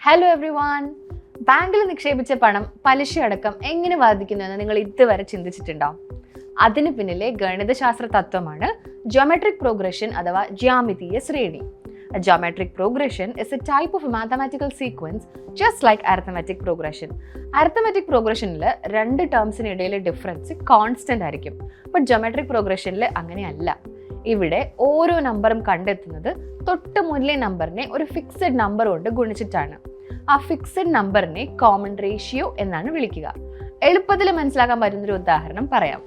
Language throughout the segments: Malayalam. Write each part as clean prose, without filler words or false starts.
Hello every one. ബാങ്കിൽ നിക്ഷേപിച്ച പണം പലിശയടക്കം എങ്ങനെ ബാധിക്കുന്നുവെന്ന് നിങ്ങൾ ഇതുവരെ ചിന്തിച്ചിട്ടുണ്ടോ? അതിന് പിന്നിലെ ഗണിതശാസ്ത്ര തത്വമാണ് ജിയോമെട്രിക് പ്രോഗ്രഷൻ അഥവാ ജ്യാമിതീയ ശ്രേണി. A geometric progression is a type of a mathematical sequence just like arithmetic progression. Arithmetic progressionൽ രണ്ട് ടേംസിനിടയിലെ ഡിഫറൻസ് കോൺസ്റ്റന്റ് ആയിരിക്കും. ബട്ട് ജിയോമെട്രിക് പ്രോഗ്രഷനിൽ അങ്ങനെയല്ല. ഇവിടെ ഓരോ നമ്പറും കണ്ടെത്തുന്നത് തൊട്ട് മുന്നിലെ നമ്പറിനെ ഒരു ഫിക്സഡ് നമ്പർ കൊണ്ട് ഗുണിച്ചിട്ടാണ്. ആ ഫിക്സഡ് നമ്പറിനെ കോമൺ റേഷ്യോ എന്നാണ് വിളിക്കുക. എളുപ്പത്തിൽ മനസ്സിലാക്കാൻ പറ്റുന്നൊരു ഉദാഹരണം പറയാം.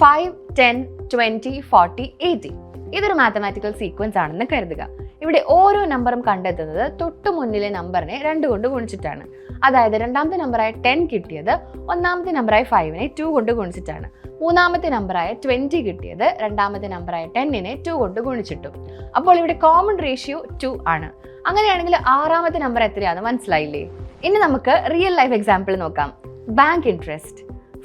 5, 10, 20, 40, 80 ഇതൊരു മാത്തമാറ്റിക്കൽ സീക്വൻസ് ആണെന്ന് കരുതുക. ഇവിടെ ഓരോ നമ്പറും കണ്ടെത്തുന്നത് തൊട്ട് മുന്നിലെ നമ്പറിനെ 2 കൊണ്ട് ഗുണിച്ചിട്ടാണ്. അതായത് രണ്ടാമത്തെ നമ്പറായ 10 കിട്ടിയത് ഒന്നാമത്തെ നമ്പറായ 5നെ 2 കൊണ്ട് ഗുണിച്ചിട്ടാണ്. മൂന്നാമത്തെ നമ്പറായ 20 കിട്ടിയത് രണ്ടാമത്തെ നമ്പറായ 10നെ 2 കൊണ്ട് ഗുണിച്ചിട്ടു. അപ്പോൾ ഇവിടെ കോമൺ റേഷ്യോ 2 ആണ്. അങ്ങനെയാണെങ്കിൽ ആറാമത്തെ നമ്പർ എത്രയാണെന്ന് മനസ്സിലായില്ലേ? ഇനി നമുക്ക് റിയൽ ലൈഫ് എക്സാമ്പിൾ നോക്കാം. Bank interest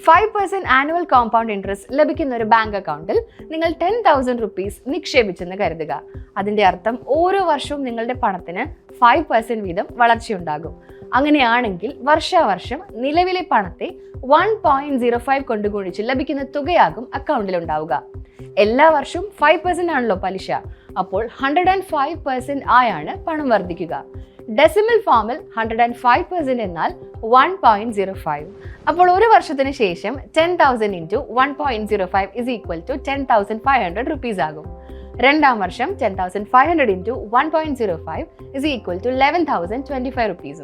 5% annual compound interest ലഭിക്കുന്ന ഒരു ബാങ്ക് അക്കൗണ്ടിൽ നിങ്ങൾ 10,000 rupees നിക്ഷേപിച്ചെന്ന് കരുതുക. അതിൻ്റെ അർത്ഥം ഓരോ വർഷവും നിങ്ങളുടെ പണത്തിന് 5% വീതം വളർച്ചയുണ്ടാകും. അങ്ങനെയാണെങ്കിൽ വർഷാവർഷം നിലവിലെ പണത്തെ 1.05 കൊണ്ട് ഗുണിച്ച് ലഭിക്കുന്ന തുകയാകും അക്കൗണ്ടിൽ ഉണ്ടാവുക. എല്ലാ വർഷവും 5% ആണല്ലോ പലിശ. അപ്പോൾ 105% ആയാണ് പണം വർദ്ധിക്കുക. ഡെസിമൽ ഫോമിൽ 105% എന്നാൽ 1.05. അപ്പോൾ ഒരു വർഷത്തിന് ശേഷം 10,000 into 1.05 is equal to 10,500 rupees ആകും. രണ്ടാം വർഷം 10,500 into 1.05 is equal to 11,025 rupees.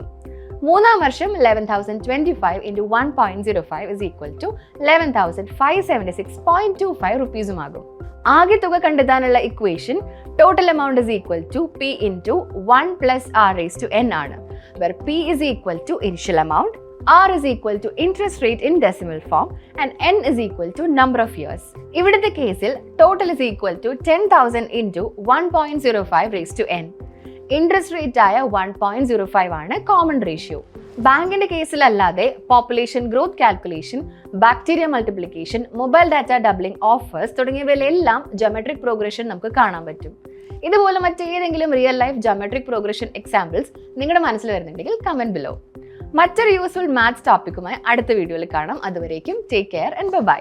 മൂന്നാം വർഷം 11,025 into 1.05 is equal to 11,576.25 rupees ആകും. ആകെ തുക കണ്ടെത്താനുള്ള equation total amount is equal to P into 1 plus R raised to N ആണ്. where P is equal to initial amount, R is equal to interest rate in decimal form and N is equal to number of years. ഇവിടുത്തെ കേസിൽ total is equal to 10,000 into 1.05 raised to N. Interest rate ആയ 1.05 ആണ് കോമൺ റേഷ്യോ. ബാങ്കിന്റെ കേസിലല്ലാതെ population growth calculation, bacteria multiplication, mobile data doubling offers തുടങ്ങിയവയിലെല്ലാം ജിയോമെട്രിക് പ്രോഗ്രഷൻ നമുക്ക് കാണാൻ പറ്റും. ഇതുപോലെ മറ്റേതെങ്കിലും real life geometric progression examples നിങ്ങളുടെ മനസ്സിൽ വരുന്നുണ്ടെങ്കിൽ കമന്റ് ബിലോ. മറ്റൊരു യൂസ്ഫുൾ മാത്സ് ടോപ്പിക്കുമായി അടുത്ത വീഡിയോയിൽ കാണാം. അതുവരേക്കും ടേക്ക് കെയർ ആൻഡ് ബൈ.